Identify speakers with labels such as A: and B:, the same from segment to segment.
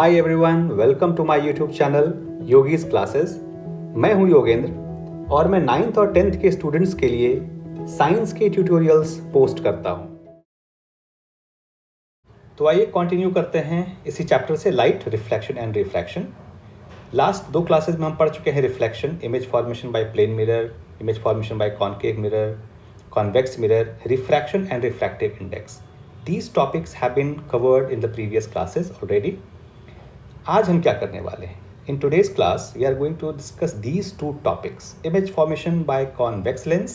A: Hi everyone, welcome to my YouTube channel Yogi's classes. मैं हूं योगेंद्र और मैं 9th और 10th के स्टूडेंट्स के लिए साइंस के ट्यूटोरियल्स पोस्ट करता हूं। तो आइए कंटिन्यू करते हैं इसी चैप्टर से, light, reflection and refraction. Last 2 classes में हम पढ़ चुके हैं reflection, image formation by plane mirror, image formation by concave mirror, convex mirror, refraction and refractive index. These topics have been covered in the previous classes already. आज हम क्या करने वाले हैं? In today's class, we are going to discuss these two topics: image formation by convex lens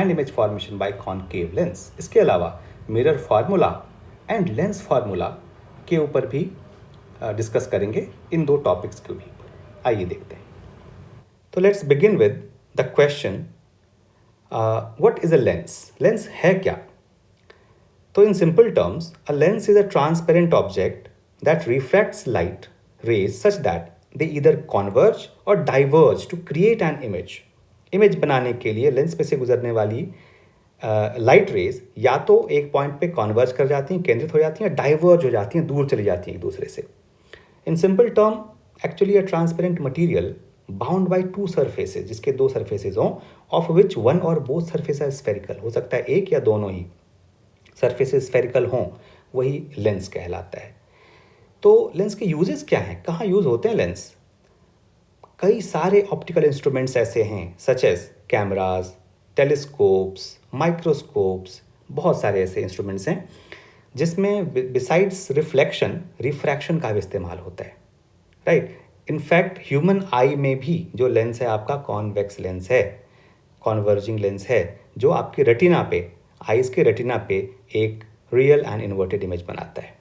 A: and image formation by concave lens. इसके अलावा mirror formula and lens formula के ऊपर भी डिस्कस करेंगे, इन दो टॉपिक्स के भी। आइए देखते हैं। तो let's begin with the question, what is a lens? Lens है क्या? तो in simple terms, a lens is a transparent object that refracts light rays such that they either converge or diverge to create an image. Image बनाने के लिए lens पे से गुजरने वाली लाइट रेज या तो एक पॉइंट पे कॉन्वर्ज कर जाती हैं, केंद्रित हो जाती हैं, डाइवर्ज हो जाती हैं, दूर चली जाती हैं एक दूसरे से। In simple term, actually a transparent material bound by 2 surfaces, जिसके 2 सर्फेसेज हों, ऑफ विच वन और बोथ सर्फेस आर स्फेरिकल। हो सकता है एक या दोनों ही सर्फेसेज स्फेरिकल हों, वही लेंस कहलाता है। तो लेंस के यूजेस क्या हैं, कहाँ यूज होते हैं लेंस? कई सारे ऑप्टिकल इंस्ट्रूमेंट्स ऐसे हैं, such as cameras, telescopes, microscopes, बहुत सारे ऐसे इंस्ट्रूमेंट्स हैं जिसमें बिसाइड्स रिफ्लेक्शन, रिफ्रैक्शन का भी इस्तेमाल होता है, राइट। इनफैक्ट ह्यूमन आई में भी जो लेंस है आपका कॉन्वेक्स लेंस है, कॉन्वर्जिंग लेंस है, जो आपके रेटिना पे, आइज के रेटिना पे एक रियल एंड इन्वर्टेड इमेज बनाता है।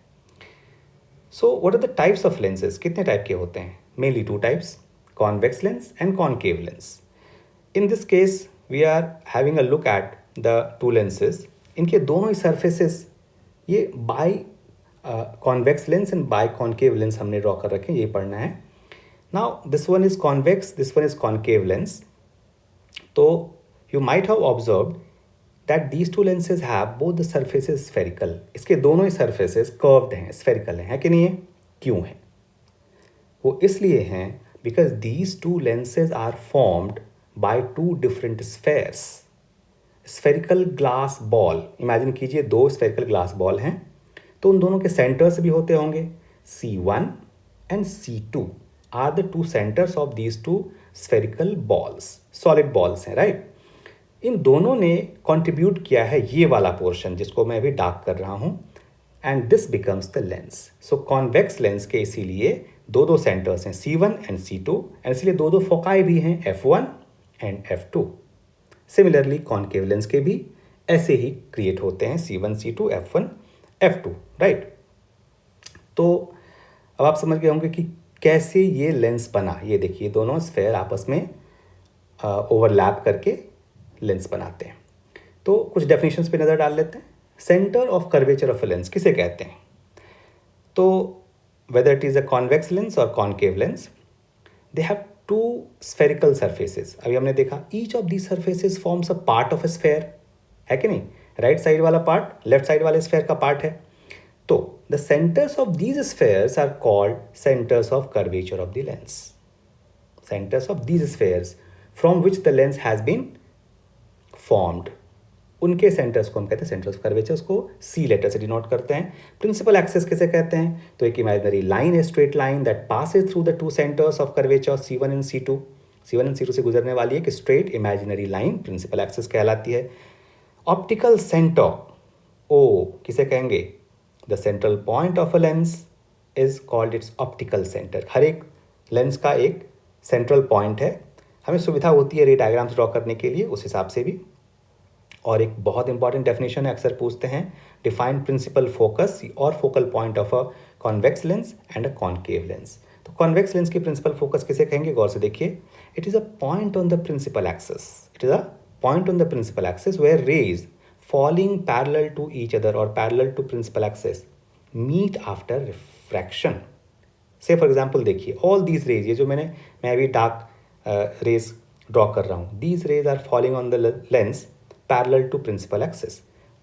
A: So what are the types of lenses? कितने टाइप के होते हैं? Mainly 2 types, convex lens and concave lens. In this case we are having a look at the 2 lenses. इनके दोनों ही सर्फेसेस ये biconvex lens and biconcave lens हमने draw कर रखे हैं, ये पढ़ना है। Now this one is convex, this one is concave lens. So you might have observed that these 2 lenses have both the surfaces spherical. इसके दोनों ही surfaces curved हैं, spherical हैं, है कि नहीं है? क्यों है? वो इसलिए हैं because these 2 lenses are formed by 2 different spheres. Spherical glass ball, imagine कीजिए 2 spherical glass ball हैं, तो उन दोनों के centers भी होते होंगे। C1 and C2 are the 2 centers of these 2 spherical balls, solid balls हैं, राइट। इन दोनों ने कंट्रीब्यूट किया है ये वाला पोर्शन जिसको मैं अभी डार्क कर रहा हूँ, and this becomes the lens. So convex lens के इसीलिए 2 सेंटर्स हैं, C1 एंड C2, एंड इसलिए 2 फोकाई भी हैं, F1 and F2। Similarly concave lens के भी ऐसे ही क्रिएट होते हैं, C1 C2 F1 F2, right. तो अब आप समझ गए होंगे कि कैसे ये लेंस बना। ये देखिए दोनों स्फेयर आपस में ओवरलैप करके लेंस बनाते हैं। तो कुछ डेफिनेशंस पे नज़र डाल लेते हैं। Centre of curvature of a lens किसे कहते हैं? तो whether it is a convex lens और concave lens, they have 2 spherical surfaces. अभी हमने देखा each of these surfaces forms a part of a sphere, है कि नहीं? राइट साइड वाला पार्ट लेफ्ट साइड वाले स्फेयर का पार्ट है। तो the centers of these spheres are called centers of curvature of the lens. Centers of these spheres from which the lens has been formed. उनके centres को हम कहते हैं सेंटर्स ऑफ कर्वेचर, को C लेटर से denote करते हैं। Principal axis किसे कहते हैं? तो एक इमेजिनरी लाइन है, straight line that passes through the 2 centres of curvature C1 and C2। C1 and C2 से गुजरने वाली एक straight imaginary line principal axis कहलाती है। ऑप्टिकल सेंटर O किसे कहेंगे? The central point of a lens is called its optical center. हर एक lens का एक सेंट्रल पॉइंट है, हमें सुविधा होती है रे डायग्राम्स ड्रॉ करने के लिए, उस हिसाब से भी। और एक बहुत इंपॉर्टेंट डेफिनेशन है, अक्सर पूछते हैं, डिफाइन प्रिंसिपल फोकस और focal point of a convex lens and a concave lens. तो कॉन्वेक्स लेंस की प्रिंसिपल फोकस किसे कहेंगे? गौर से देखिए, it is a point on the principal axis. It is a point on the principal axis where rays falling parallel to each other or parallel to principal axis meet after refraction. Say for example देखिए all these rays, ये जो मैं अभी dark raise draw कर रहा हूँ, these rays are falling on the lens parallel to principal axis.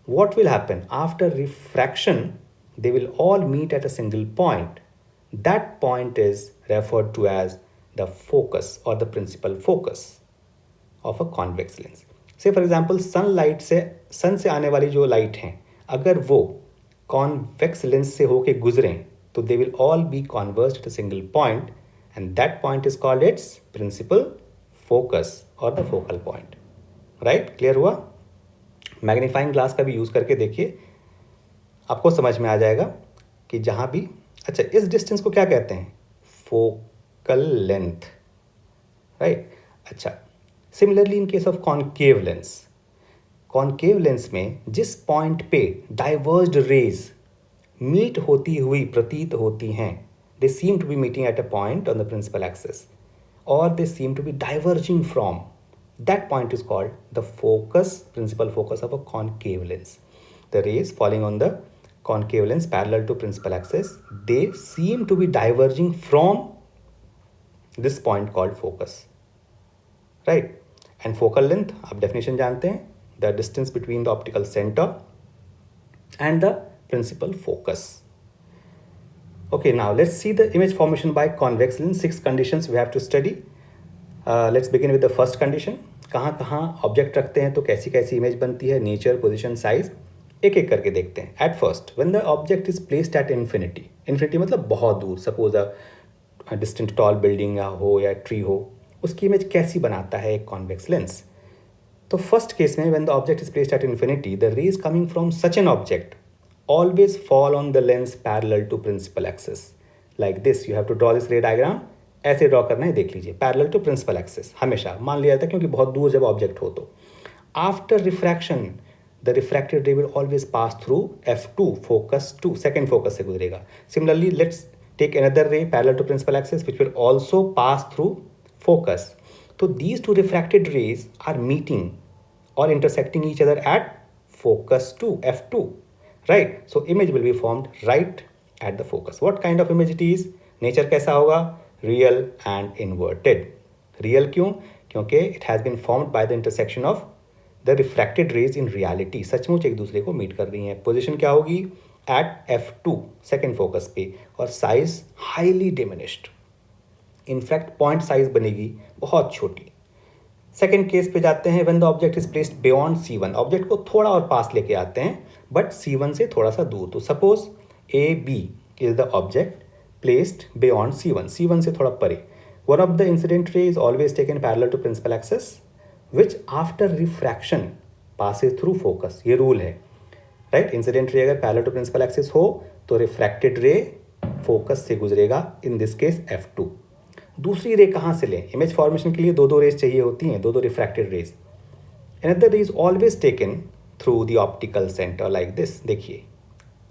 A: What will happen after refraction? They will all meet at a single point that point is referred to as the focus or the principal focus of a convex lens. Say for example, सन से आने वाली जो light हैं, अगर वो convex lens से होके गुजरें तो they will all be converged at a single point and that point is called its principal focus और the focal point. Right, clear हुआ? मैग्नीफाइंग ग्लास का भी यूज़ करके देखिए, आपको समझ में आ जाएगा कि जहाँ भी, अच्छा इस डिस्टेंस को क्या कहते हैं? Focal length. राइट. अच्छा, similarly in case of concave lens में जिस पॉइंट पे डाइवर्स्ड रेज मीट होती हुई प्रतीत होती हैं, they seem to be meeting at a point on the principal axis और they seem to be diverging from, that point is called the principal focus of a concave lens. The rays falling on the concave lens parallel to principal axis, they seem to be diverging from this point called focus. Right? And focal length, आप definition जानते हैं, the distance between the optical center and the principal focus. Okay, now let's see the image formation by convex lens. 6 conditions we have to study. Let's begin with the first condition. कहाँ कहाँ object रखते हैं तो कैसी कैसी image बनती है, nature, position, size, एक एक करके देखते हैं. At first, when the object is placed at infinity मतलब बहुत दूर, suppose a distant tall building हो या ट्री हो, उसकी इमेज कैसी बनाता है एक कॉन्वेक्स लेंस? तो फर्स्ट केस में when the object is placed at infinity, the rays coming from such an object always fall on the lens parallel to principal axis. Like this, you have to draw this ray diagram. ऐसे ड्रॉ करना है, देख लीजिए, parallel to principal axis हमेशा मान लिया जाता है, क्योंकि बहुत दूर जब ऑब्जेक्ट हो तो. After refraction the refracted ray will always pass through F2 focus 2, second focus से गुजरेगा. Similarly let's take another ray parallel to principal axis which will also pass through focus. तो these two refracted rays are meeting और intersecting each other at focus 2, F2. Right, so image will be formed right at the focus. What kind of image it is? Nature कैसा होगा? Real and inverted. Real क्यों? क्योंकि it has been formed by the intersection of the refracted rays in reality, सचमुच एक दूसरे को meet कर रही हैं. पोजीशन क्या होगी? एट F2, सेकेंड फोकस पे, और size highly diminished. In fact point size बनेगी बहुत छोटी. सेकेंड केस पे जाते हैं, when the object is placed beyond C1, object को थोड़ा और पास लेके आते हैं बट C1 से थोड़ा सा दूर. तो suppose AB is the object placed beyond C1 से थोड़ा परे. One of the incident ray is always taken parallel to principal axis, which after refraction passes through focus. ये रूल है, राइट. इंसिडेंट रे अगर पैरेलल टू प्रिंसिपल एक्सिस हो तो refracted रे focus से गुजरेगा, इन दिस केस F2. दूसरी रे कहाँ से लें? इमेज फॉर्मेशन के लिए दो रेज चाहिए होती हैं, दो refracted rays. Another ray is alwaज taken through the optical centre like this. देखिए,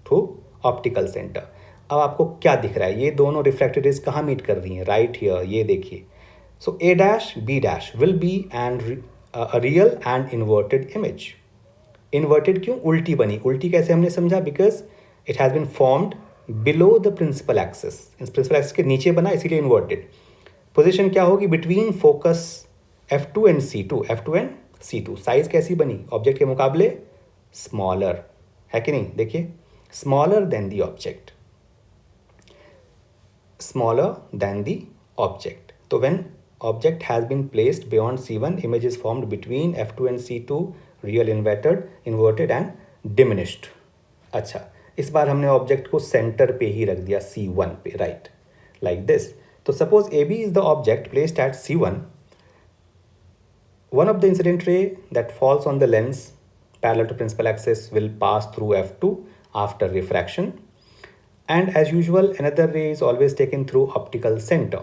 A: थ्रू ऑप्टिकल सेंटर. अब आपको क्या दिख रहा है? ये दोनों रिफ्रैक्टेड रेज कहाँ मीट कर रही हैं? राइट हियर, ये देखिए. So A dash B dash will be and real and inverted image. Inverted क्यों? उल्टी बनी. उल्टी कैसे हमने समझा? Because it has been formed below the principal axis. Principal axis के नीचे बना, इसीलिए इन्वर्टेड. पोजिशन क्या होगी? Between focus F2 and C2. Size कैसी बनी? ऑब्जेक्ट के मुकाबले स्मॉलर, है कि नहीं? देखिए, smaller than the object. Smaller than the object. So when object has been placed beyond C1, image is formed between F2 and C2, real inverted and diminished. अच्छा, इस बार हमने ऑब्जेक्ट को सेंटर पे ही रख दिया, C1 पे, राइट, लाइक दिस. तो suppose AB is the object placed at C1. One of the incident ray that falls on the lens parallel to principal axis will pass through F2 after refraction. And as usual, another ray is always taken through optical center.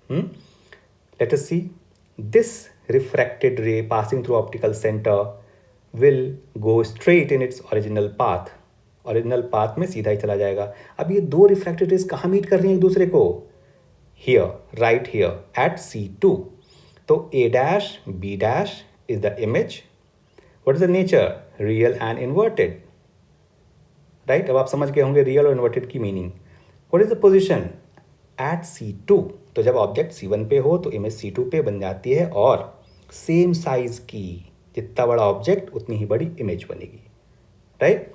A: Let us see. This refracted ray passing through optical center will go straight in its original path. Original path में सीधा ही चला जाएगा. अब ये दो refracted rays कहाँ meet कर रही हैं एक दूसरे को? Here, right here, at C2. तो A dash, B dash is the image. What is the nature? Real and inverted. Right, अब आप समझ गए होंगे रियल और इन्वर्टेड की meaning. What is the position? At C2. तो जब ऑब्जेक्ट C1 पे हो तो इमेज C2 पे बन जाती है, और सेम साइज की, जितना बड़ा ऑब्जेक्ट उतनी ही बड़ी इमेज बनेगी, राइट.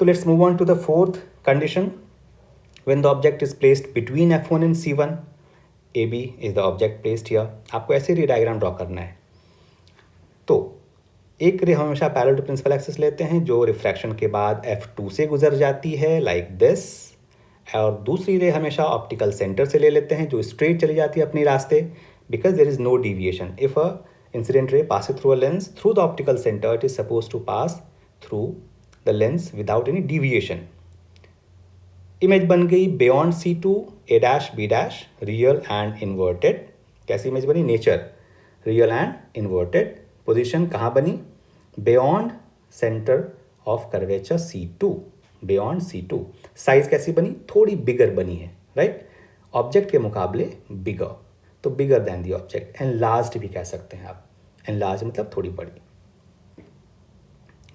A: तो let's move on to the fourth condition. When the object is placed between F1 and C1, AB is the object placed here. आपको ऐसे रे डायग्राम ड्रॉ करना है. तो एक रे हमेशा पैरेलल टू प्रिंसिपल एक्सिस लेते हैं जो रिफ्रैक्शन के बाद F2 से गुजर जाती है लाइक दिस, और दूसरी रे हमेशा ऑप्टिकल सेंटर से ले लेते हैं जो स्ट्रेट चली जाती है अपने रास्ते, because there is no deviation. If a incident ray passes through a lens through the optical center, it is supposed to pass through the lens without any deviation. Image बन गई beyond C2 A dash B dash real and inverted. कैसी image बनी? Nature, real and inverted. Position कहाँ बनी? Beyond centre of curvature C2, beyond C2. Size कैसी बनी? थोड़ी बिगर बनी है, राइट? ऑब्जेक्ट के मुकाबले बिगर, तो bigger than the object. Enlarged भी कह सकते हैं आप. एनलार्ज मतलब थोड़ी बड़ी.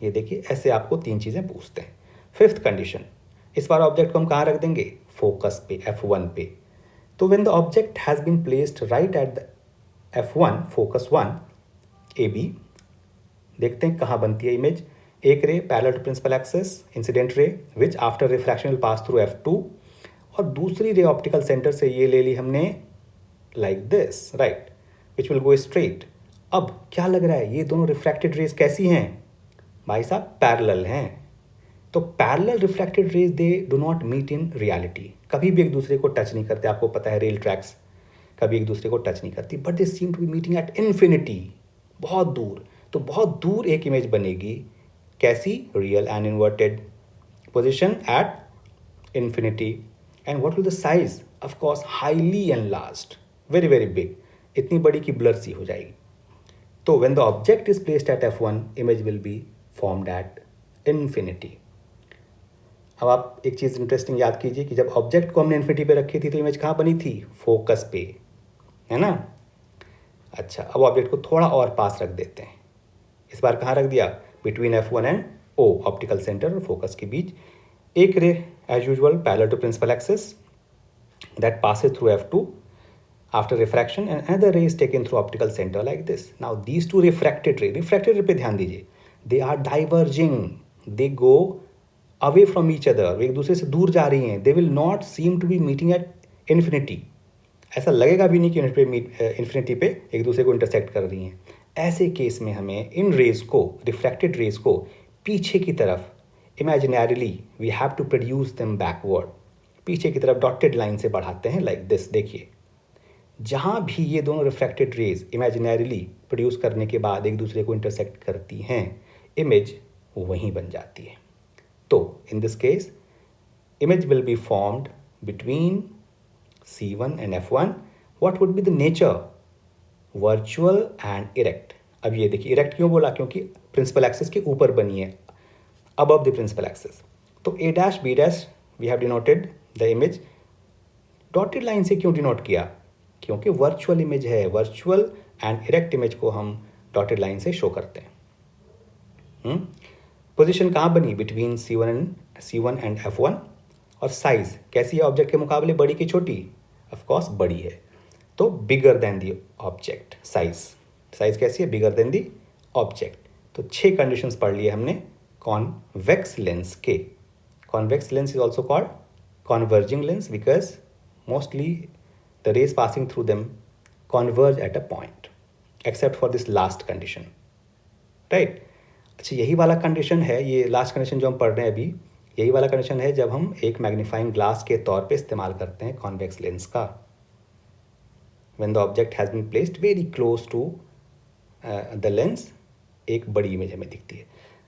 A: ये देखिए, ऐसे आपको तीन चीज़ें पूछते हैं. फिफ्थ कंडीशन, इस बार ऑब्जेक्ट को हम कहाँ रख देंगे? फोकस पे, F1 पे. तो when the object has been placed right at the F1, focus 1, AB, देखते हैं कहाँ बनती है इमेज. एक ray parallel to principal axis, incident ray which after refraction will pass through F2, और दूसरी रे ऑप्टिकल सेंटर से ये ले ली हमने like this, right, which will go straight. अब क्या लग रहा है, ये दोनों रिफ्रैक्टेड रेज कैसी हैं भाई साहब? पैरेलल हैं. तो parallel refracted rays they do not meet in reality. कभी भी एक दूसरे को टच नहीं करते. आपको पता है रेल ट्रैक्स कभी एक दूसरे को टच नहीं करती, but they seem to be meeting at infinity, बहुत दूर. तो बहुत दूर एक इमेज बनेगी. कैसी? Real and inverted. Position at infinity. And what will the size? Of course highly enlarged, very very big, इतनी बड़ी कि ब्लर सी हो जाएगी. तो when the object is placed at F1, image will be formed at infinity. अब आप एक चीज़ इंटरेस्टिंग याद कीजिए कि जब ऑब्जेक्ट को हमने इन्फिनिटी पे रखी थी तो इमेज कहाँ बनी थी? फोकस पे, है ना? अच्छा, अब ऑब्जेक्ट को थोड़ा और पास रख देते हैं. इस बार कहाँ रख दिया? Between F1 and O, optical centre और फोकस के बीच. एक ray as usual parallel to principal axis that passes through F2 after refraction, and another ray is taken through optical center like this. Now these two refracted ray पे ध्यान दीजिए, they are diverging, they go away from each other, वे एक दूसरे से दूर जा रही हैं. They will not seem to be meeting at infinity. ऐसा लगेगा भी नहीं कि इन्फिनिटी पे एक दूसरे को इंटरसेक्ट कर रही हैं. ऐसे केस में हमें इन रेज को, रिफ्रैक्टेड रेज को पीछे की तरफ imaginarily we have to produce them backward, पीछे की तरफ डॉटेड लाइन से बढ़ाते हैं लाइक दिस. देखिए, जहाँ भी ये दोनों रिफ्रैक्टेड रेज इमेजिनरीली प्रोड्यूस करने के बाद एक दूसरे को इंटरसेक्ट करती हैं, इमेज वहीं बन जाती है. तो इन this case image will be formed between C1 and F1. What would be the nature? Virtual and erect. अब ये देखिए, erect क्यों बोला? क्योंकि प्रिंसिपल एक्सिस के ऊपर बनी है, above the principal axis. तो A dash B dash we have denoted the image. Dotted line से क्यों डिनोट किया? क्योंकि वर्चुअल इमेज है. वर्चुअल एंड इरेक्ट इमेज को हम डॉटेड लाइन से शो करते हैं. पोजीशन कहाँ बनी? Between C1 and F1. और साइज कैसी है ऑब्जेक्ट के मुकाबले? बड़ी की छोटी? ऑफ कोर्स बड़ी है. तो bigger than the object. Size कैसी है? Bigger than the object. तो 6 कंडीशंस पढ़ लिए हमने कॉन्वेक्स लेंस के. Convex lens is also called converging lens because mostly the rays passing through them converge at a point except for this last condition, right? अच्छा, यही वाला condition है, ये लास्ट कंडीशन जो हम पढ़ रहे हैं अभी, यही वाला कंडीशन है जब हम एक मैग्नीफाइंग ग्लास के तौर पे इस्तेमाल करते हैं कॉन्वेक्स लेंस का. when the object has been placed very close to the lens, एक बड़ी इमेज हमें दिखती है.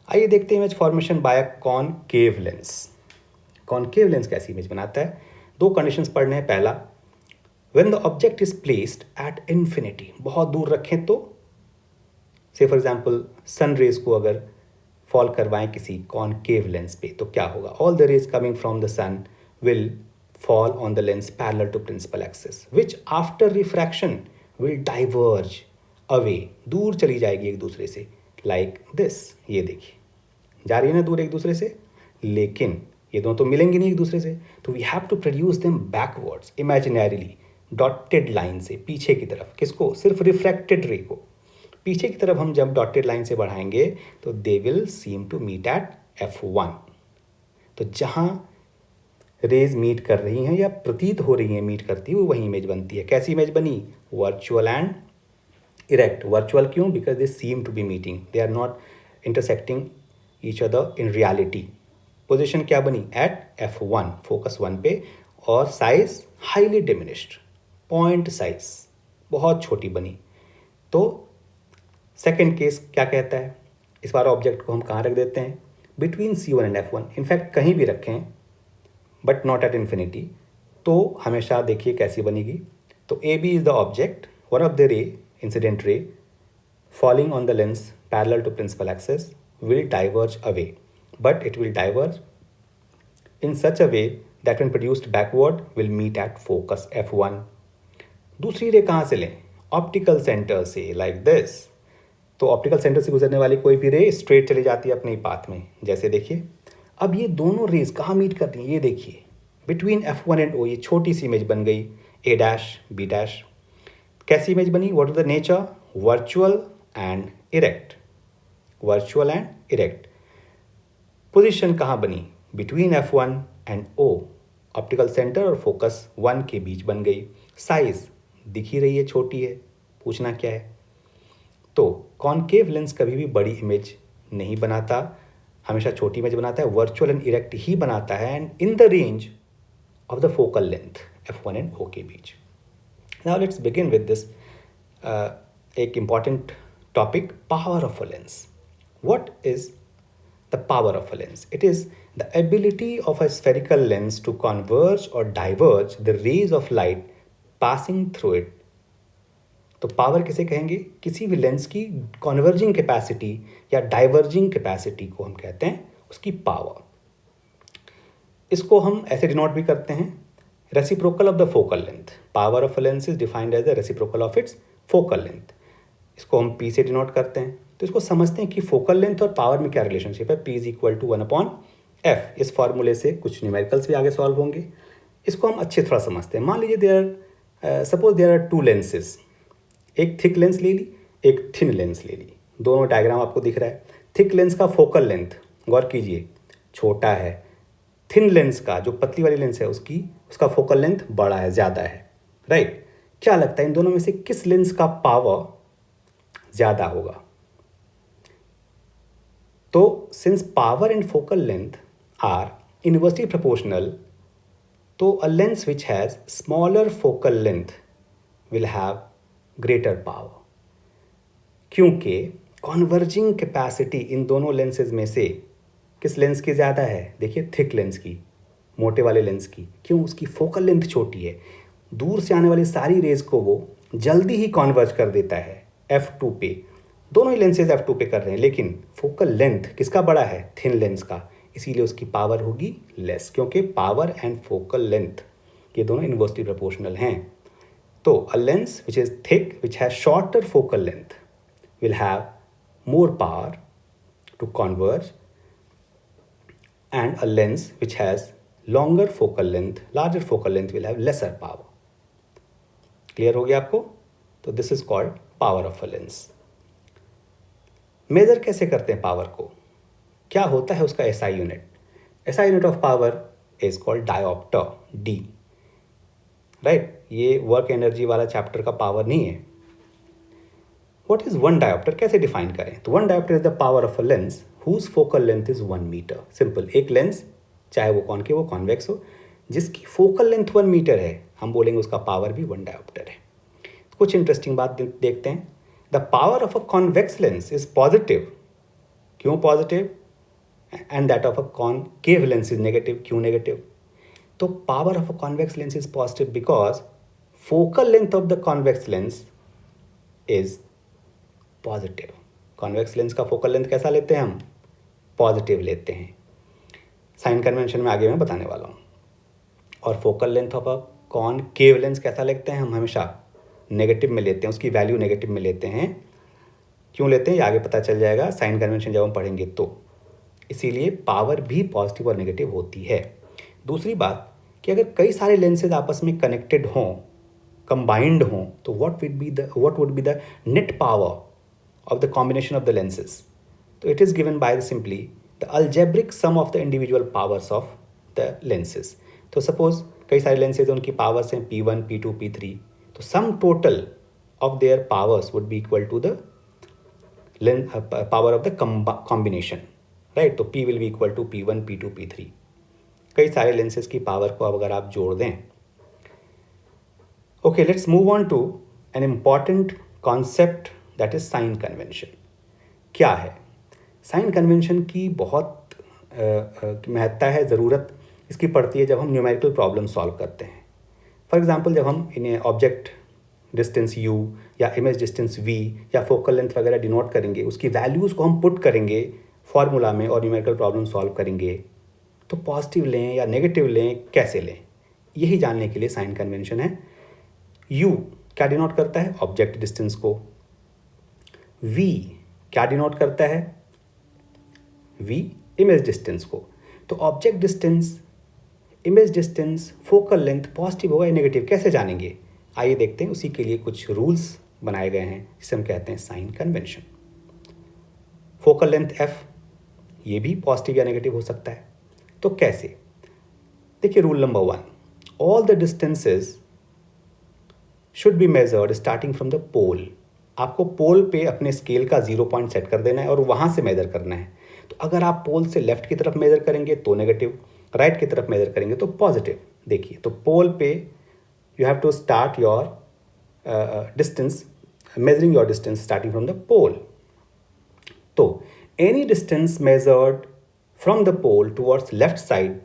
A: आइए देखते हैं image formation bye concave lens. Concave lens कैसी इमेज बनाता है? 2 कंडीशंस पढ़ने हैं. पहला, when the object is placed at infinity, बहुत दूर रखें तो, से फॉर एग्जाम्पल सन रेज को अगर फॉल करवाएं किसी कॉनकेव लेंस पे तो क्या होगा? All the rays coming from the sun will fall on the lens parallel to principal axis which after refraction will diverge away, दूर चली जाएगी एक दूसरे से लाइक दिस. ये देखिए, जा रही है ना दूर एक दूसरे से, लेकिन ये दोनों तो मिलेंगे नहीं एक दूसरे से. तो we have to produce them backwards imaginarily, dotted line से पीछे की तरफ. किसको? सिर्फ रिफ्रैक्टेड रे को पीछे की तरफ हम जब डॉटेड लाइन से बढ़ाएंगे तो they will seem to meet at F1. तो जहाँ रेज मीट कर रही हैं या प्रतीत हो रही हैं मीट करती हुई, वही इमेज बनती है। कैसी इमेज बनी? Virtual and erect. वर्चुअल क्यों? Because they seem to be meeting, they are not intersecting each other in reality. Position क्या बनी? एट F1, फोकस 1 पे, और size highly diminished, point size बहुत छोटी बनी। तो सेकेंड केस क्या कहता है? इस बार ऑब्जेक्ट को हम कहाँ रख देते हैं? Between C1 and F1। In fact कहीं भी रखें बट नॉट एट इन्फिनिटी, तो हमेशा देखिए कैसी बनेगी। तो AB is the object, one of the रे, incident ray, falling on the lens parallel to principal axis will diverge away, but it will diverge in such a way that when produced backward will meet at focus F1। दूसरी रे कहाँ से लें? Optical centre से, like this. तो optical centre से गुजरने वाली कोई भी रे स्ट्रेट चली जाती है अपने पाथ में, जैसे देखिए। अब ये दोनों रेज कहाँ मीट करती हैं? ये देखिए, बिटवीन F1 एंड O। ये छोटी सी इमेज बन गई, A डैश B डैश। कैसी इमेज बनी? What is the nature? Virtual and erect. Virtual and erect. Position कहाँ बनी? Between F1 and O। Optical centre और फोकस 1 के बीच बन गई। साइज दिख ही रही है, छोटी है। पूछना क्या है? तो कॉनकेव लेंस कभी भी बड़ी इमेज नहीं बनाता, हमेशा छोटी इमेज बनाता है। वर्चुअल एंड इरेक्ट ही बनाता है, and in the range of the focal length F1 and O के बीच। Now let's begin with this एक important topic, power of a lens. What is the power of a lens? It is the ability of a spherical lens to converge or diverge the rays of light passing through it. तो power किसे कहेंगे? किसी भी lens की converging capacity या diverging capacity को हम कहते हैं उसकी पावर। इसको हम ऐसे डिनोट भी करते हैं, reciprocal of the focal length. Power of a lens is defined as the reciprocal of its focal length. इसको हम P से डिनोट करते हैं। तो इसको समझते हैं कि फोकल लेंथ और पावर में क्या रिलेशनशिप है। P is equal to 1/f। इस फॉर्मूले से कुछ न्यूमेरिकल्स भी आगे सॉल्व होंगे। इसको हम अच्छे थोड़ा समझते हैं। मान लीजिए suppose there are two lenses, एक थिक लेंस ले ली, एक थिन लेंस ले ली। दोनों डायग्राम आपको दिख रहा है। थिक लेंस का फोकल लेंथ, गौर कीजिए, छोटा है। थिन लेंस का, जो पतली वाली लेंस है, उसका फोकल लेंथ बड़ा है, ज़्यादा है, राइट। क्या लगता है इन दोनों में से किस लेंस का पावर ज़्यादा होगा? तो since power and focal length are inversely proportional, तो a lens which has smaller focal length will have greater power, क्योंकि कॉन्वर्जिंग कैपेसिटी इन दोनों लेंसेज में से किस लेंस की ज़्यादा है? देखिए, थिक लेंस की, मोटे वाले लेंस की। क्यों? उसकी फोकल लेंथ छोटी है, दूर से आने वाली सारी रेज को वो जल्दी ही कॉन्वर्ज कर देता है F2 पे। दोनों ही लेंसेज F2 पे कर रहे हैं, लेकिन फोकल लेंथ किसका बड़ा है? थिन लेंस का। इसीलिए उसकी पावर होगी लेस, क्योंकि पावर एंड फोकल लेंथ ये दोनों इनवर्सली प्रोपोर्शनल हैं। तो a lens which is thick, which has shorter focal length, will have more power to converge, and a lens which has longer focal length, larger focal length, will have lesser power. Clear हो गया आपको? तो this is called power of a lens. Measure कैसे करते हैं power को? क्या होता है उसका SI unit? SI unit of power is called dioptre, D, right. ये वर्क एनर्जी वाला चैप्टर का पावर नहीं है। What is one dioptre? कैसे डिफाइन करें? तो one dioptre is the power of a lens whose focal length is 1 metre. Simple, एक lens चाहे वो कॉनकेव हो कॉन्वेक्स हो, जिसकी फोकल लेंथ 1 मीटर है, हम बोलेंगे उसका पावर भी 1 डायोप्टर है। कुछ इंटरेस्टिंग बात देखते हैं। The power of a convex lens is positive. क्यों positive? And that of a concave lens is negative. क्यों नेगेटिव? तो power of a convex lens is positive because focal length of the convex lens is positive. Convex lens का focal length कैसा लेते हैं हम? Positive लेते हैं। Sign convention में आगे मैं बताने वाला हूँ। और focal length of a concave lens कैसा लेते हैं हम? हमेशा नेगेटिव में लेते हैं, उसकी वैल्यू नेगेटिव में लेते हैं। क्यों लेते हैं ये आगे पता चल जाएगा, साइन कन्वेंशन जब हम पढ़ेंगे तो। इसीलिए पावर भी पॉजिटिव और नेगेटिव होती है। दूसरी बात कि अगर कई सारे लेंसेज आपस में कनेक्टेड हों, कंबाइंड हों, तो what would be the net power of the combination of the lenses? So it is given by simply the algebraic sum of the individual powers of the lenses. तो suppose कई सारे lenses उनकी powers हैं P1, P2, P3, तो sum total of their powers would be equal to the power of the combination, right. तो P will be equal to P1, P2, P3। कई सारे lenses की पावर को अब अगर आप जोड़ दें। Okay, let's move on to an important concept that is sign convention. क्या है साइन कन्वेंशन की? बहुत महत्ता है, ज़रूरत इसकी पड़ती है जब हम न्यूमेरिकल प्रॉब्लम सॉल्व करते हैं। फॉर एग्जांपल, जब हम इन्हें ऑब्जेक्ट डिस्टेंस u या इमेज डिस्टेंस v या फोकल लेंथ वगैरह डिनोट करेंगे, उसकी वैल्यूज़ को हम पुट करेंगे फॉर्मूला में और न्यूमेरिकल प्रॉब्लम सॉल्व करेंगे, तो पॉजिटिव लें या नेगेटिव लें, कैसे लें, यही जानने के लिए साइन कन्वेंशन है। u क्या डिनोट करता है? ऑब्जेक्ट डिस्टेंस को। v क्या डिनोट करता है? v इमेज डिस्टेंस को। तो object distance, image distance, focal length positive होगा या नेगेटिव, कैसे जानेंगे? आइए देखते हैं। उसी के लिए कुछ रूल्स बनाए गए हैं जिसे हम कहते हैं sign convention. Focal length f, ये भी पॉजिटिव या नेगेटिव हो सकता है। तो कैसे? देखिए, rule number 1, all the distances should be measured starting from the pole. आपको पोल पे अपने स्केल का 0 पॉइंट सेट कर देना है और वहाँ से मेजर करना है। तो अगर आप पोल से लेफ्ट की तरफ मेजर करेंगे तो नेगेटिव, राइट की तरफ मेजर करेंगे तो पॉजिटिव। देखिए, तो पोल पे you have to start your distance, measuring your distance starting from the pole. So any distance measured from the pole towards left side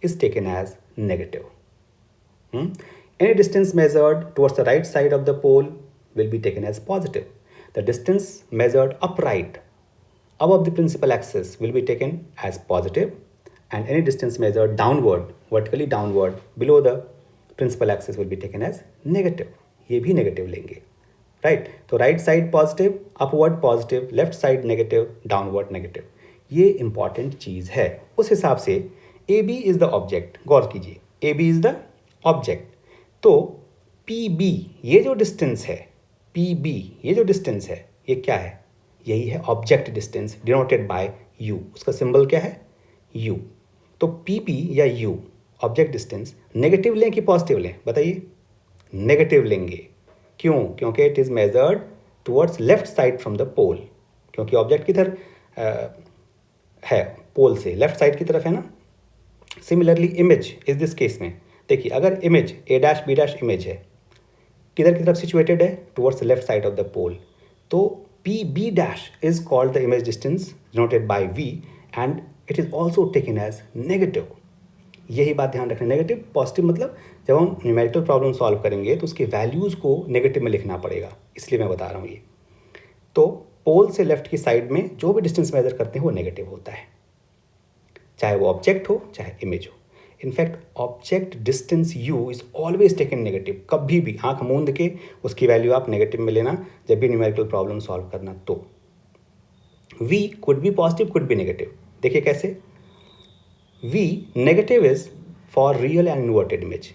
A: is taken as negative. Any distance measured towards the right side of the pole will be taken as positive. The distance measured upright above the principal axis will be taken as positive, and any distance measured downward, vertically downward below the principal axis will be taken as negative. ये भी negative लेंगे, right. तो right side positive, upward positive, left side negative, downward negative. ये important चीज़ है। उस हिसाब से A B is the object. गौर कीजिए, A B is the object. तो पी बी ये जो डिस्टेंस है, पी बी ये जो डिस्टेंस है, ये क्या है? यही है object distance denoted by u. उसका सिंबल क्या है? यू। तो पी बी या यू ऑब्जेक्ट डिस्टेंस नेगेटिव लें कि पॉजिटिव लें? बताइए। नेगेटिव लेंगे। क्यों? क्योंकि it is measured towards left side from the pole, क्योंकि ऑब्जेक्ट किधर है? पोल से लेफ्ट साइड की तरफ है ना। सिमिलरली इमेज इस दिस केस में देखिए, अगर image A dash B dash image है, किधर की तरफ सिचुएटेड है? Towards left side of the pole. तो P B dash is called the image distance denoted by v and it is also taken as negative. यही बात ध्यान रखना। नेगेटिव पॉजिटिव मतलब जब हम न्यूमेरिकल प्रॉब्लम सॉल्व करेंगे तो उसके वैल्यूज़ को नेगेटिव में लिखना पड़ेगा, इसलिए मैं बता रहा हूँ ये। तो पोल से लेफ्ट की साइड में जो भी डिस्टेंस मेजर करते हैं वो नेगेटिव होता है, चाहे वो ऑब्जेक्ट हो चाहे इमेज हो। In fact object distance u is always taken negative. कभी भी आंख मूंद के उसकी वैल्यू आप नेगेटिव में लेना जब भी न्यूमेरिकल प्रॉब्लम सॉल्व करना। तो v could be positive, could be negative. देखिए कैसे। V negative is for real and inverted image.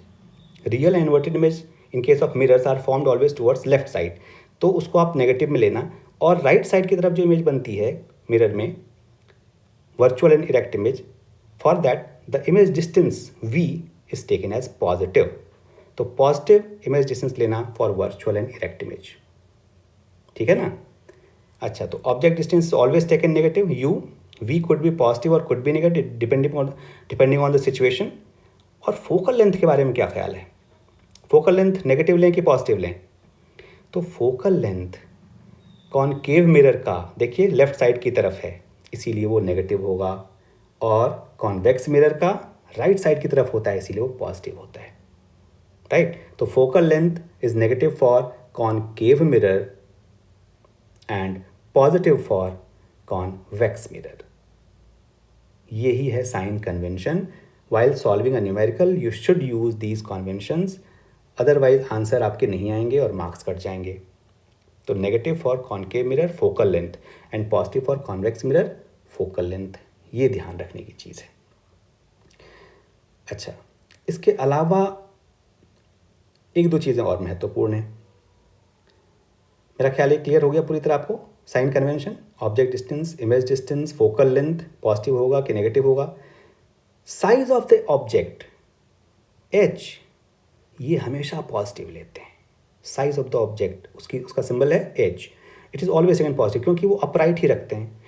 A: Real and inverted image in case of mirrors are formed always towards left side. तो उसको आप negative में लेना, और राइट साइड की तरफ जो इमेज बनती है मिरर में, virtual and erect image, for that the image distance V is taken as positive. तो पॉजिटिव इमेज डिस्टेंस लेना for virtual and erect image. ठीक है ना। अच्छा, तो object distance always taken negative. U V could be positive और could be negative depending on the situation। और focal length के बारे में क्या ख्याल है? फोकल लेंथ नेगेटिव लें कि पॉजिटिव लें? तो फोकल लेंथ कॉनकेव मिरर का देखिए लेफ्ट साइड की तरफ है, इसीलिए वो नेगेटिव होगा, और कॉन्वेक्स मिरर का राइट साइड की तरफ होता है, इसीलिए वो पॉजिटिव होता है, राइट। तो focal length is negative for concave mirror and positive for convex mirror. यही है sign convention. While solving a numerical you should use these conventions, otherwise answer आपके नहीं आएंगे और मार्क्स कट जाएंगे। तो negative for concave mirror focal length and positive for convex mirror focal length, ये ध्यान रखने की चीज़ है। अच्छा, इसके अलावा एक दो चीज़ें और महत्वपूर्ण हैं। मेरा ख्याल ये क्लियर हो गया पूरी तरह आपको। Sign convention, object distance, image distance, focal length, positive होगा कि नेगेटिव होगा। Size of the object h ये हमेशा पॉजिटिव लेते हैं। साइज ऑफ द ऑब्जेक्ट उसका सिंबल है h, it is always second positive क्योंकि वो अपराइट ही रखते हैं।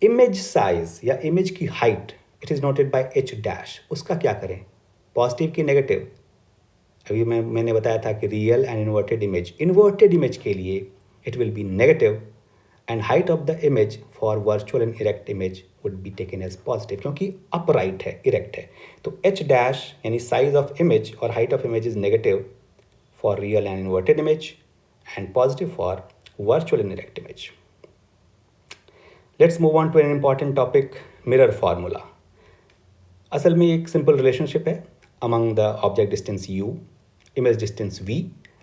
A: इमेज साइज या इमेज की height it is noted by h dash, उसका क्या करें, पॉजिटिव की नेगेटिव? अभी मैंने बताया था कि रियल एंड इन्वर्टेड इमेज के लिए it will be negative and height of the image for virtual and erect image would be taken as positive क्योंकि अपराइट है, इरेक्ट है। तो एच डैश यानी साइज ऑफ इमेज और height of image is negative for real and inverted image and positive for virtual and erect image. Let's move on to an important topic, mirror formula. असल में एक simple relationship है among the object distance u, image distance v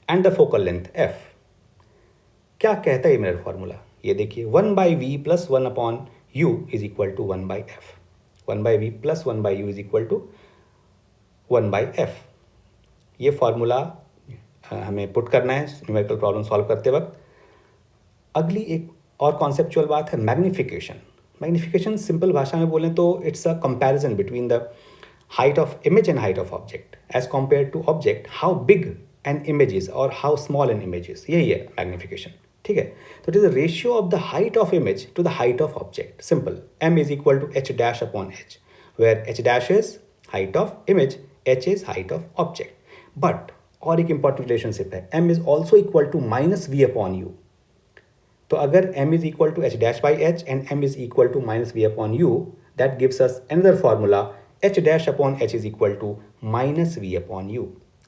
A: and the focal length f। क्या कहता है ये mirror formula? ये देखिए 1/v plus 1/u is equal to 1/f। 1/v plus 1/u is equal to 1/f। ये formula हमें put करना है न्यूमेरिकल प्रॉब्लम सॉल्व करते वक्त। अगली एक और कॉन्सेप्चुअल बात है मैग्निफिकेशन। मैग्निफिकेशन सिंपल भाषा में बोलें तो it's a comparison between the height of image and height of object as compared to object, how big an image is or how small an image is, यही है magnification। ठीक है, तो it is the ratio of the height of image to the height of object, simple। m is equal to h dash upon h, where h dash is height of image, h is height of object। but और एक important relationship है, m is also equal to minus v upon u। तो अगर m is equal to h dash by h and m is equal to minus v upon u, that gives us another formula, h dash upon h is equal to minus v upon u।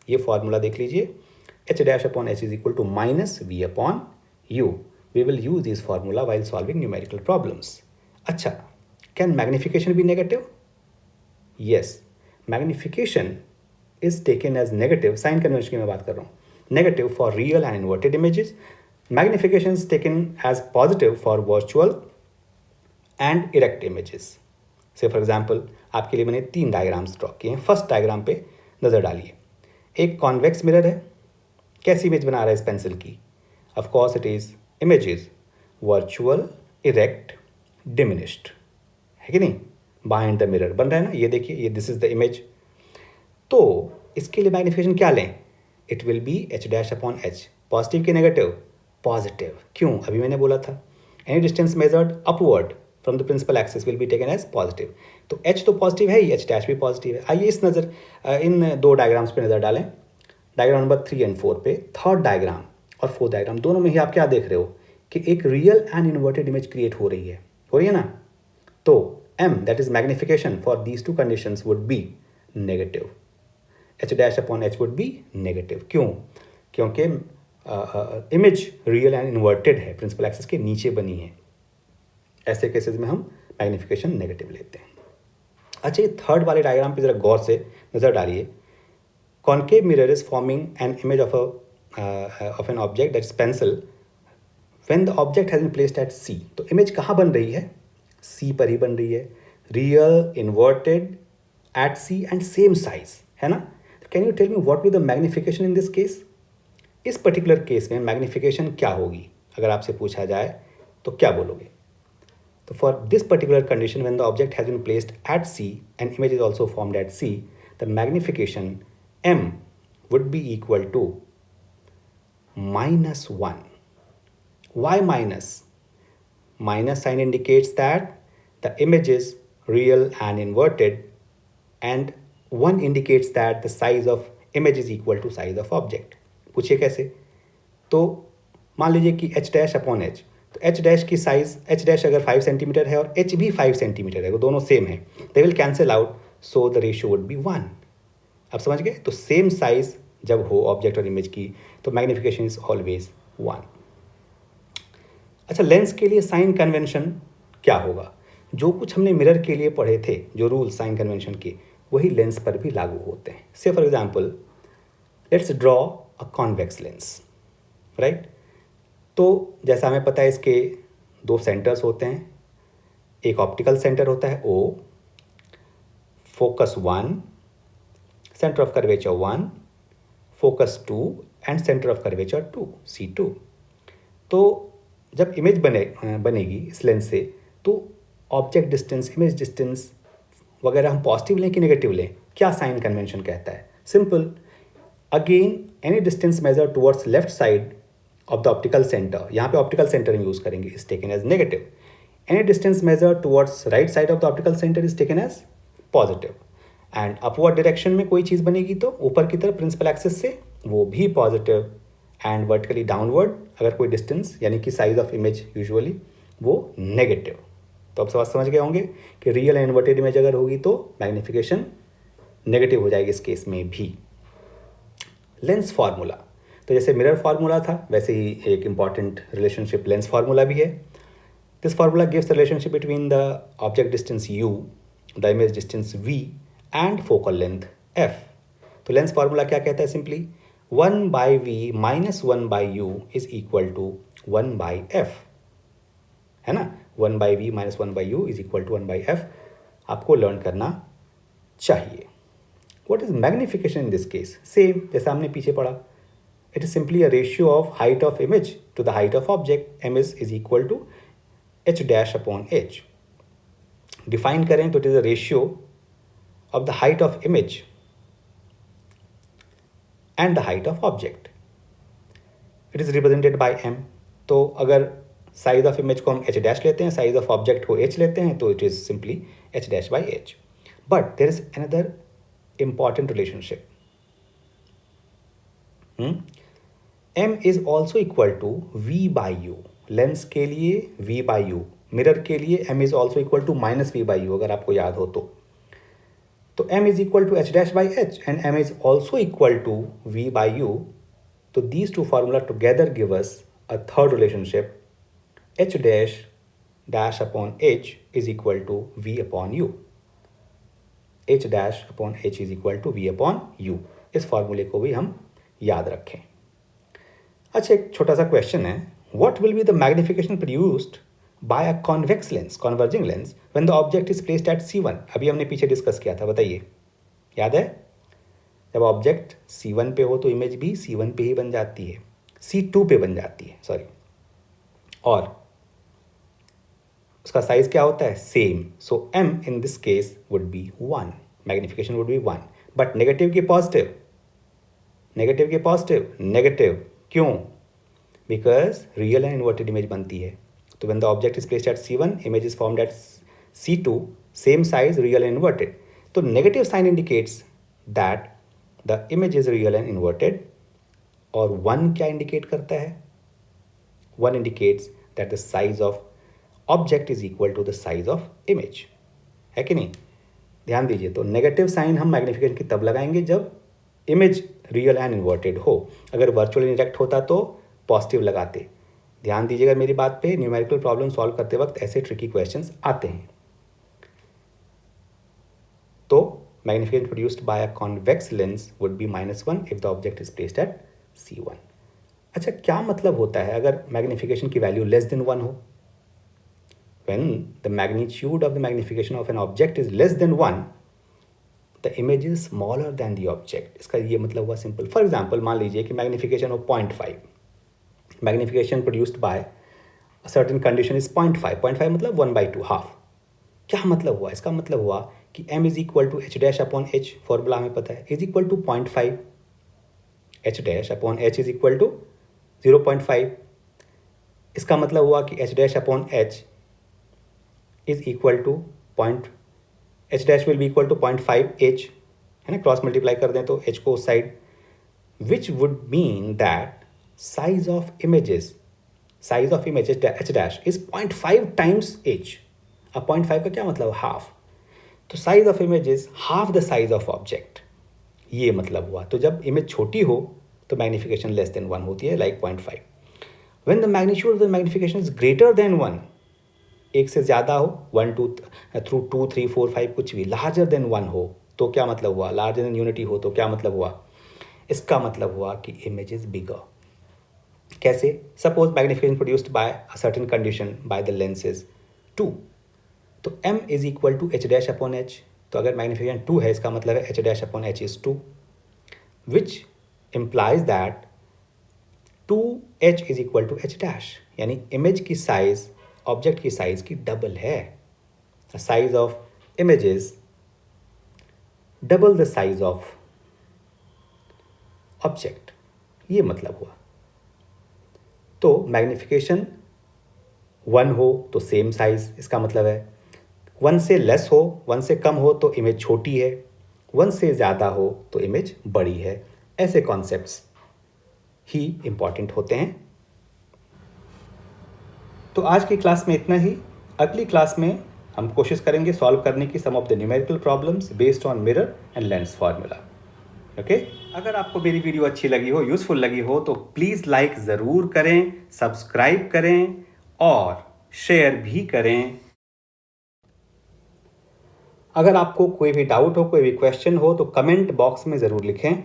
A: ये formula देख लीजिए, h dash upon h is equal to minus v upon u। We will use this formula while solving numerical problems। अच्छा, can magnification be negative? Yes, magnification is taken as negative, sign convention की मैं बात कर रहा हूँ, negative for real and inverted images। Magnification is taken as positive for virtual and erect images। से for example आपके लिए मैंने 3 डायग्राम्स ड्रॉ किए हैं। फर्स्ट डायग्राम पे नज़र डालिए, एक कॉन्वेक्स मिरर है। कैसी इमेज बना रहा है इस पेंसिल की? Of course it is images virtual, erect, diminished, है कि नहीं? बाइंड द मिरर बन रहा है ना, ये देखिए, ये दिस इज द इमेज। तो इसके लिए मैग्निफिकेशन क्या लें? It will be h dash upon h. Positive की नेगेटिव? पॉजिटिव। क्यों? अभी मैंने बोला था any distance measured upward from the principal axis will be taken as positive. तो h तो पॉजिटिव है ही, h डैश भी पॉजिटिव है। आइए इस इन 2 डायग्राम्स पे नज़र डालें, डायग्राम नंबर 3 एंड 4 पे। थर्ड डायग्राम और फोर्थ डायग्राम दोनों में ही आप क्या देख रहे हो कि एक real and inverted image create हो रही है ना? तो m that is magnification for these 2 conditions would be negative, h dash upon h would be negative. क्यों? क्योंकि इमेज रियल एंड इन्वर्टेड है, प्रिंसिपल एक्सिस के नीचे बनी है। ऐसे केसेस में हम मैग्निफिकेशन नेगेटिव लेते हैं। अच्छा, ये थर्ड वाले डायग्राम पे ज़रा गौर से नज़र डालिए। Concave mirror is forming an image of an object that is pencil when the object has been placed at C. तो इमेज कहाँ बन रही है? सी पर ही बन रही है। Real, inverted, at C and same size, है ना? Can you tell me what be the magnification in this case? इस पर्टिकुलर केस में मैग्निफिकेशन क्या होगी अगर आपसे पूछा जाए तो क्या बोलोगे? So for this particular condition, when the object has been placed at C and image is also formed at C, the magnification m would be equal to -1. Why minus? Minus sign indicates that the image is real and inverted, and 1 indicates that the size of image is equal to size of object। पूछिए कैसे? तो मान लीजिए कि h dash upon h, तो h dash की size, H dash अगर 5 centimetre है और एच भी 5 सेंटीमीटर है, वो दोनों सेम है, they will cancel out, so the ratio would be 1। आप समझ गए? तो सेम साइज जब हो ऑब्जेक्ट और इमेज की तो मैग्निफिकेशन इज ऑलवेज 1। अच्छा, लेंस के लिए साइन कन्वेंशन क्या होगा? जो कुछ हमने मिरर के लिए पढ़े थे, जो रूल्स साइन कन्वेंशन के, वही लेंस पर भी लागू होते हैं। से for example let's draw a convex lens, right? तो जैसा हमें पता है इसके 2 सेंटर्स होते हैं, एक ऑप्टिकल सेंटर होता है O, focus 1, centre of curvature 1, focus 2 and centre of curvature 2, C2। तो जब इमेज बनेगी इस लेंस से, तो ऑब्जेक्ट डिस्टेंस, इमेज डिस्टेंस वगैरह हम पॉजिटिव लें कि नेगेटिव लें? क्या साइन कन्वेंशन कहता है? Simple. Again any distance measure towards left side of the optical centre, यहाँ पे ऑप्टिकल सेंटर हम यूज करेंगे, is taken as negative. Any distance measure towards right side of the optical centre is taken as positive. And upward direction में कोई चीज़ बनेगी तो ऊपर की तरफ प्रिंसिपल एक्सिस से वो भी पॉजिटिव. एंड वर्टिकली डाउनवर्ड अगर कोई डिस्टेंस यानी कि साइज ऑफ इमेज यूजुअली वो नेगेटिव. तो आप समझ गए होंगे कि रियल एंड इन्वर्टेड इमेज अगर होगी तो मैग्नीफिकेशन नेगेटिव हो जाएगी इस केस में भी. लेंस फार्मूला, तो जैसे मिरर फार्मूला था वैसे ही एक इंपॉर्टेंट रिलेशनशिप लेंस फार्मूला भी है. This formula gives the relationship between the object distance u, the image distance v and focal length f. तो लेंस फार्मूला क्या कहता है? Simply 1/v minus 1/u is equal to 1/f, है ना. 1/v minus 1/u is equal to 1/f आपको learn करना चाहिए. What is magnification in this case? Same जैसा हमने पीछे पढ़ा. It is simply a ratio of height of image to the height of object. M is equal to h dash upon h. Define करें तो it is a ratio of the height of image and the height of object. It is represented by m. तो अगर size of image को हम h dash लेते हैं, size of object को h लेते हैं, तो it is simply h dash by h. But there is another important relationship. M is also equal to V by U. Lens के लिए V by U, मिरर के लिए M is also equal to minus V by U अगर आपको याद हो तो. तो M is equal to H dash by H and M is also equal to V by U. तो these two formula together give us a third relationship. H dash upon H is equal to V upon U. H dash upon H is equal to V upon U. इस फॉर्मूले को भी हम याद रखें. अच्छा, एक छोटा सा क्वेश्चन है. What will be the magnification produced by a convex lens, converging lens, when the object is placed at C1? अभी हमने पीछे डिस्कस किया था, बताइए, याद है? जब ऑब्जेक्ट C1 पे हो तो इमेज भी C1 पे ही बन जाती है, C2 पे बन जाती है, सॉरी. और उसका साइज क्या होता है? Same. So m in this case would be 1, magnification would be 1. But negative की पॉजिटिव, नेगेटिव की पॉजिटिव, नेगेटिव. क्यों? Because real and inverted image बनती है. तो when the object is placed at C1, image is formed at C2, same size, real and inverted. तो negative sign indicates that the image is real and inverted. और 1 क्या indicate करता है? 1 indicates that the size of object is equal to the size of image, है कि नहीं? ध्यान दीजिए. तो नेगेटिव साइन हम मैग्निफिकेशन की तब लगाएंगे जब इमेज रियल एंड इन्वर्टेड हो. अगर वर्चुअल इंटरेक्ट होता तो पॉजिटिव लगाते. ध्यान दीजिएगा मेरी बात पे. न्यूमेरिकल प्रॉब्लम सॉल्व करते वक्त ऐसे ट्रिकी क्वेश्चंस आते हैं. तो magnification produced by a convex lens would be -1 if the object is placed at C1. अच्छा, क्या मतलब होता है अगर मैग्निफिकेशन की वैल्यू लेस देन 1 हो? When the magnitude of the magnification of an object is less than 1, the image is smaller than the object. इसका ये मतलब हुआ सिंपल. फॉर एग्जाम्पल मान लीजिए कि magnification of 0.5, magnification produced by a certain condition is 0.5. 0.5 मतलब 1/2, half. क्या मतलब हुआ? इसका मतलब हुआ कि m is equal to h dash upon h, formula हमें पता है, is equal to 0.5. h dash upon h is equal to 0.5. इसका मतलब हुआ कि h dash upon h is equal to h dash will be equal to 0.5 h, है ना. Cross multiply कर दें तो h को उस side, which would mean that size of images h dash is 0.5 times h. अब 0.5 का क्या मतलब? हाफ. तो size of image is half the size of object, ये मतलब हुआ. तो जब इमेज छोटी हो तो मैग्निफिकेशन लेस देन 1 होती है, like 0.5. When the magnitude of the magnification is greater than 1, एक से ज़्यादा हो, 1 2 थ्रू 2 3 4 5 कुछ भी, लार्जर देन 1 हो तो क्या मतलब हुआ? लार्जर देन यूनिटी हो तो क्या मतलब हुआ? इसका मतलब हुआ कि इमेज इज बिगर. कैसे? Suppose magnification produced by a certain condition by the lens is 2, तो m is equal to h dash upon h. तो अगर मैग्निफिकेशन 2 है, इसका मतलब है h dash upon h is 2, which implies that 2h is equal to h dash. यानी image की size object की साइज की डबल है. Size of images double the size of object, ये मतलब हुआ। तो मैग्निफिकेशन 1 हो तो सेम साइज, इसका मतलब है 1 से लेस हो, 1 से कम हो तो इमेज छोटी है, 1 से ज़्यादा हो तो इमेज बड़ी है। ऐसे कॉन्सेप्ट्स ही इम्पॉर्टेंट होते हैं। तो आज की क्लास में इतना ही। अगली क्लास में हम कोशिश करेंगे सॉल्व करने की some of the numerical problems based on mirror and lens formula. Okay, अगर आपको मेरी वीडियो अच्छी लगी हो, यूजफुल लगी हो, तो प्लीज़ लाइक ज़रूर करें, सब्सक्राइब करें और शेयर भी करें। अगर आपको कोई भी डाउट हो, कोई भी क्वेश्चन हो तो कमेंट बॉक्स में ज़रूर लिखें।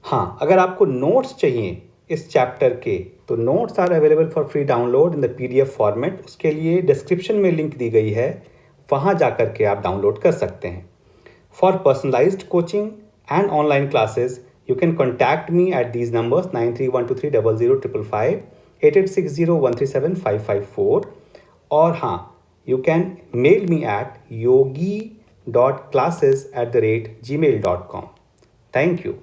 A: हाँ, अगर आपको नोट्स चाहिए इस चैप्टर के तो notes are available for free download in the PDF format. उसके लिए डिस्क्रिप्शन में लिंक दी गई है, वहाँ जा कर के आप डाउनलोड कर सकते हैं। For personalised coaching and online classes you can contact me at these numbers 9312300555, 8860137554, और हाँ, you can mail me at yogi.classes@gmail.com. Thank you.